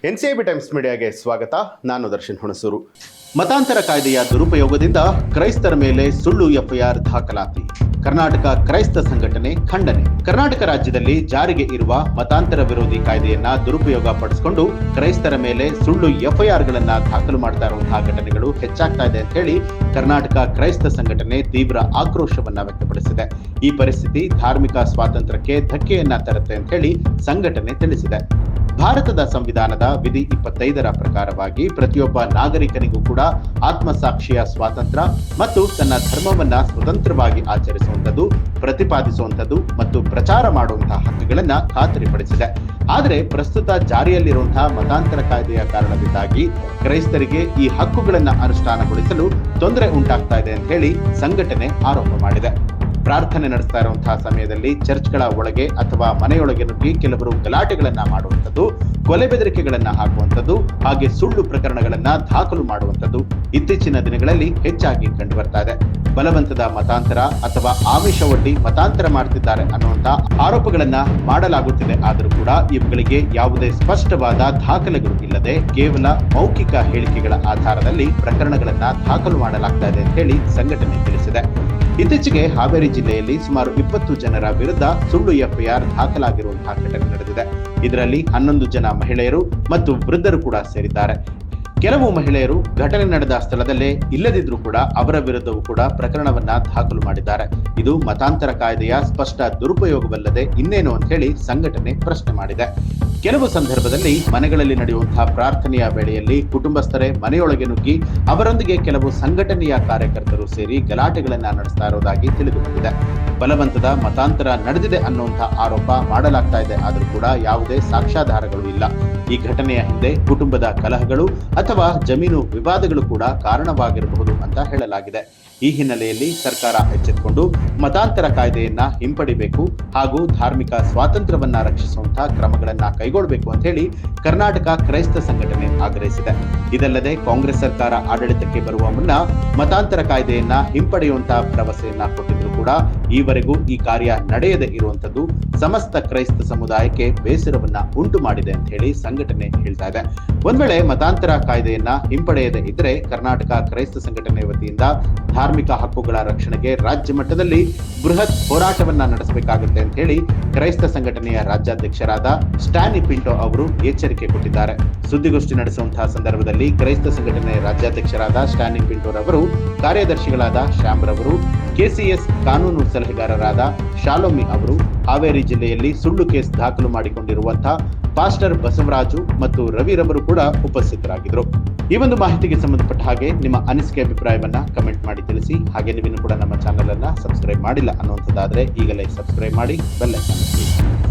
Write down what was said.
NCIB times ಮೀಡಿಯಾಗೆ ಸ್ವಾಗತ. ನಾನು ದರ್ಶನ್ ಹುಣಸೂರು. ಮತಾಂತರ ಕಾಯ್ದೆಯ ದುರುಪಯೋಗದಿಂದ ಕ್ರೈಸ್ತರ ಮೇಲೆ ಸುಳ್ಳು ಎಫ್ಐಆರ್ ದಾಖಲಾತಿ. ಕರ್ನಾಟಕ ಕ್ರೈಸ್ತ ಸಂಘಟನೆ ಖಂಡನೆ. ಕರ್ನಾಟಕ ರಾಜ್ಯದಲ್ಲಿ ಜಾರಿಗೆ ಇರುವ ಮತಾಂತರ ವಿರೋಧಿ ಕಾಯ್ದೆಯನ್ನ ದುರುಪಯೋಗ ಪಡಿಸಿಕೊಂಡು ಕ್ರೈಸ್ತರ ಮೇಲೆ ಸುಳ್ಳು ಎಫ್ಐಆರ್ಗಳನ್ನ ದಾಖಲು ಮಾಡ್ತಾ ಇರುವಂತಹ ಘಟನೆಗಳು ಹೆಚ್ಚಾಗ್ತಾ ಇದೆ ಅಂತ ಹೇಳಿ ಕರ್ನಾಟಕ ಕ್ರೈಸ್ತ ಸಂಘಟನೆ ತೀವ್ರ ಆಕ್ರೋಶವನ್ನ ವ್ಯಕ್ತಪಡಿಸಿದೆ. ಈ ಪರಿಸ್ಥಿತಿ ಧಾರ್ಮಿಕ ಸ್ವಾತಂತ್ರ್ಯಕ್ಕೆ ಧಕ್ಕೆಯನ್ನ ತರುತ್ತೆ ಅಂತ ಹೇಳಿ ಸಂಘಟನೆ ತಿಳಿಸಿದೆ. ಭಾರತದ ಸಂವಿಧಾನದ ವಿಧಿ 25ರ ಪ್ರಕಾರವಾಗಿ ಪ್ರತಿಯೊಬ್ಬ ನಾಗರಿಕನಿಗೂ ಕೂಡ ಆತ್ಮಸಾಕ್ಷಿಯ ಸ್ವಾತಂತ್ರ್ಯ ಮತ್ತು ತನ್ನ ಧರ್ಮವನ್ನ ಸ್ವತಂತ್ರವಾಗಿ ಆಚರಿಸುವಂಥದ್ದು, ಪ್ರತಿಪಾದಿಸುವಂಥದ್ದು ಮತ್ತು ಪ್ರಚಾರ ಮಾಡುವಂತಹ ಹಕ್ಕುಗಳನ್ನ ಖಾತರಿಪಡಿಸಿದೆ. ಆದರೆ ಪ್ರಸ್ತುತ ಜಾರಿಯಲ್ಲಿರುವಂತಹ ಮತಾಂತರ ಕಾಯ್ದೆಯ ಕಾರಣದಿಂದಾಗಿ ಕ್ರೈಸ್ತರಿಗೆ ಈ ಹಕ್ಕುಗಳನ್ನ ಅನುಷ್ಠಾನಗೊಳಿಸಲು ತೊಂದರೆ ಉಂಟಾಗ್ತಾ ಇದೆ ಅಂತ ಹೇಳಿ ಸಂಘಟನೆ ಆರೋಪ ಮಾಡಿದೆ. ಪ್ರಾರ್ಥನೆ ನಡೆಸ್ತಾ ಇರುವಂತಹ ಸಮಯದಲ್ಲಿ ಚರ್ಚ್ಗಳ ಒಳಗೆ ಅಥವಾ ಮನೆಯೊಳಗೆ ನುಗ್ಗಿ ಕೆಲವರು ಗಲಾಟೆಗಳನ್ನ ಮಾಡುವಂಥದ್ದು, ಕೊಲೆ ಬೆದರಿಕೆಗಳನ್ನ ಹಾಕುವಂಥದ್ದು, ಹಾಗೆ ಸುಳ್ಳು ಪ್ರಕರಣಗಳನ್ನ ದಾಖಲು ಮಾಡುವಂಥದ್ದು ಇತ್ತೀಚಿನ ದಿನಗಳಲ್ಲಿ ಹೆಚ್ಚಾಗಿ ಕಂಡು ಬರ್ತಾ ಇದೆ. ಬಲವಂತದ ಮತಾಂತರ ಅಥವಾ ಆಮಿಷವೊಡ್ಡಿ ಮತಾಂತರ ಮಾಡ್ತಿದ್ದಾರೆ ಅನ್ನುವಂತಹ ಆರೋಪಗಳನ್ನ ಮಾಡಲಾಗುತ್ತಿದೆ. ಆದರೂ ಕೂಡ ಇವುಗಳಿಗೆ ಯಾವುದೇ ಸ್ಪಷ್ಟವಾದ ದಾಖಲೆಗಳು ಇಲ್ಲದೆ ಕೇವಲ ಮೌಖಿಕ ಹೇಳಿಕೆಗಳ ಆಧಾರದಲ್ಲಿ ಪ್ರಕರಣಗಳನ್ನ ದಾಖಲು ಮಾಡಲಾಗ್ತಾ ಇದೆ ಅಂತ ಹೇಳಿ ಸಂಘಟನೆ ತಿಳಿಸಿದೆ. ಇತ್ತೀಚೆಗೆ ಹಾವೇರಿ ಜಿಲ್ಲೆಯಲ್ಲಿ ಸುಮಾರು 20 ಜನರ ವಿರುದ್ಧ ಸುಳ್ಳು ಎಫ್ಐಆರ್ ದಾಖಲಾಗಿರುವಂತಹ ಘಟನೆ ನಡೆದಿದೆ. ಇದರಲ್ಲಿ 11 ಜನ ಮಹಿಳೆಯರು ಮತ್ತು ವೃದ್ಧರು ಕೂಡ ಸೇರಿದ್ದಾರೆ. ಕೆಲವು ಮಹಿಳೆಯರು ಘಟನೆ ನಡೆದ ಸ್ಥಳದಲ್ಲೇ ಇಲ್ಲದಿದ್ರೂ ಕೂಡ ಅವರ ವಿರುದ್ಧವೂ ಕೂಡ ಪ್ರಕರಣವನ್ನ ದಾಖಲು ಮಾಡಿದ್ದಾರೆ. ಇದು ಮತಾಂತರ ಕಾಯ್ದೆಯ ಸ್ಪಷ್ಟ ದುರುಪಯೋಗವಲ್ಲದೆ ಇನ್ನೇನು ಅಂತ ಹೇಳಿ ಸಂಘಟನೆ ಪ್ರಶ್ನೆ ಮಾಡಿದೆ. ಕೆಲವು ಸಂದರ್ಭದಲ್ಲಿ ಮನೆಗಳಲ್ಲಿ ನಡೆಯುವಂತಹ ಪ್ರಾರ್ಥನೆಯ ವೇಳೆಯಲ್ಲಿ ಕುಟುಂಬಸ್ಥರೇ ಮನೆಯೊಳಗೆ ನುಗ್ಗಿ ಅವರೊಂದಿಗೆ ಕೆಲವು ಸಂಘಟನೆಯ ಕಾರ್ಯಕರ್ತರು ಸೇರಿ ಗಲಾಟೆಗಳನ್ನ ನಡೆಸ್ತಾ ಇರೋದಾಗಿ ತಿಳಿದು ಬಂದಿದೆ. ಬಲವಂತದ ಮತಾಂತರ ನಡೆದಿದೆ ಅನ್ನುವಂತಹ ಆರೋಪ ಮಾಡಲಾಗ್ತಾ ಇದೆ. ಆದರೂ ಕೂಡ ಯಾವುದೇ ಸಾಕ್ಷ್ಯಾಧಾರಗಳು ಇಲ್ಲ. ಈ ಘಟನೆಯ ಹಿಂದೆ ಕುಟುಂಬದ ಕಲಹಗಳು ಅಥವಾ ಜಮೀನು ವಿವಾದಗಳು ಕೂಡ ಕಾರಣವಾಗಿರಬಹುದು ಅಂತ ಹೇಳಲಾಗಿದೆ. ಈ ಹಿನ್ನೆಲೆಯಲ್ಲಿ ಸರ್ಕಾರ ಎಚ್ಚೆತ್ತುಕೊಂಡು ಮತಾಂತರ ಕಾಯ್ದೆಯನ್ನ ಹಿಂಪಡಿಬೇಕು ಹಾಗೂ ಧಾರ್ಮಿಕ ಸ್ವಾತಂತ್ರ್ಯವನ್ನ ರಕ್ಷಿಸುವಂತಹ ಕ್ರಮಗಳನ್ನ ಕೈಗೊಳ್ಳಬೇಕು ಅಂತ ಹೇಳಿ ಕರ್ನಾಟಕ ಕ್ರೈಸ್ತ ಸಂಘಟನೆ ಆಗ್ರಹಿಸಿದೆ. ಇದಲ್ಲದೆ ಕಾಂಗ್ರೆಸ್ ಸರ್ಕಾರ ಆಡಳಿತಕ್ಕೆ ಬರುವ ಮುನ್ನ ಮತಾಂತರ ಕಾಯ್ದೆಯನ್ನ ಹಿಂಪಡೆಯುವಂತಹ ಭರವಸೆಯನ್ನ ಕೊಟ್ಟಿದ್ರು ಕೂಡ ಈವರೆಗೂ ಈ ಕಾರ್ಯ ನಡೆಯದೆ ಇರುವಂತದ್ದು ಸಮಸ್ತ ಕ್ರೈಸ್ತ ಸಮುದಾಯಕ್ಕೆ ಬೇಸರವನ್ನ ಉಂಟು ಮಾಡಿದೆ ಅಂತ ಹೇಳಿ ಸಂಘಟನೆ ಹೇಳ್ತಾ ಇದೆ. ಒಂದ್ ವೇಳೆ ಮತಾಂತರ ಕಾಯ್ದೆಯನ್ನ ಹಿಂಪಡೆಯದೆ ಇದ್ರೆ ಕರ್ನಾಟಕ ಕ್ರೈಸ್ತ ಸಂಘಟನೆ ವತಿಯಿಂದ ಧಾರ್ಮಿಕ ಹಕ್ಕುಗಳ ರಕ್ಷಣೆಗೆ ರಾಜ್ಯ ಮಟ್ಟದಲ್ಲಿ ಬೃಹತ್ ಹೋರಾಟವನ್ನ ನಡೆಸಬೇಕಾಗುತ್ತೆ ಅಂತ ಹೇಳಿ ಕ್ರೈಸ್ತ ಸಂಘಟನೆಯ ರಾಜ್ಯಾಧ್ಯಕ್ಷರಾದ ಸ್ಟ್ಯಾನಿ ಪಿಂಟೋ ಅವರು ಎಚ್ಚರಿಕೆ ಕೊಟ್ಟಿದ್ದಾರೆ. ಸುದ್ದಿಗೋಷ್ಠಿ ನಡೆಸುವಂತಹ ಸಂದರ್ಭದಲ್ಲಿ ಕ್ರೈಸ್ತ ಸಂಘಟನೆಯ ರಾಜ್ಯಾಧ್ಯಕ್ಷರಾದ ಸ್ಟ್ಯಾನಿ ಪಿಂಟೋ ರವರು, ಕಾರ್ಯದರ್ಶಿಗಳಾದ ಶ್ಯಾಮ್ ರವರು, ಕೆಸಿಎಸ್ ಕಾನೂನು ಸಲಹೆಗಾರರಾದ ಶಾಲೋಮಿ ಅವರು, ಹಾವೇರಿ ಜಿಲ್ಲೆಯಲ್ಲಿ ಸುಳ್ಳು ಕೇಸ್ ದಾಖಲು ಮಾಡಿಕೊಂಡಿರುವಂತಹ ಪಾಸ್ಟರ್ ಬಸವರಾಜು ಮತ್ತು ರವಿರವರು ಕೂಡ ಉಪಸ್ಥಿತರಾಗಿದ್ದರು. ಈ ಒಂದು ಮಾಹಿತಿಗೆ ಸಂಬಂಧಪಟ್ಟ ಹಾಗೆ ನಿಮ್ಮ ಅನಿಸಿಕೆ ಅಭಿಪ್ರಾಯವನ್ನ ಕಮೆಂಟ್ ಮಾಡಿ ತಿಳಿಸಿ. ಹಾಗೆ ನೀವಿನ್ನು ಕೂಡ ನಮ್ಮ ಚಾನೆಲ್ ಅನ್ನ ಸಬ್ಸ್ಕ್ರೈಬ್ ಮಾಡಿಲ್ಲ ಅನ್ನುವಂಥದ್ದಾದ್ರೆ ಈಗಲೇ ಸಬ್ಸ್ಕ್ರೈಬ್ ಮಾಡಿ, ಬೆಲ್ ಐಕಾನ್ ಒತ್ತಿ.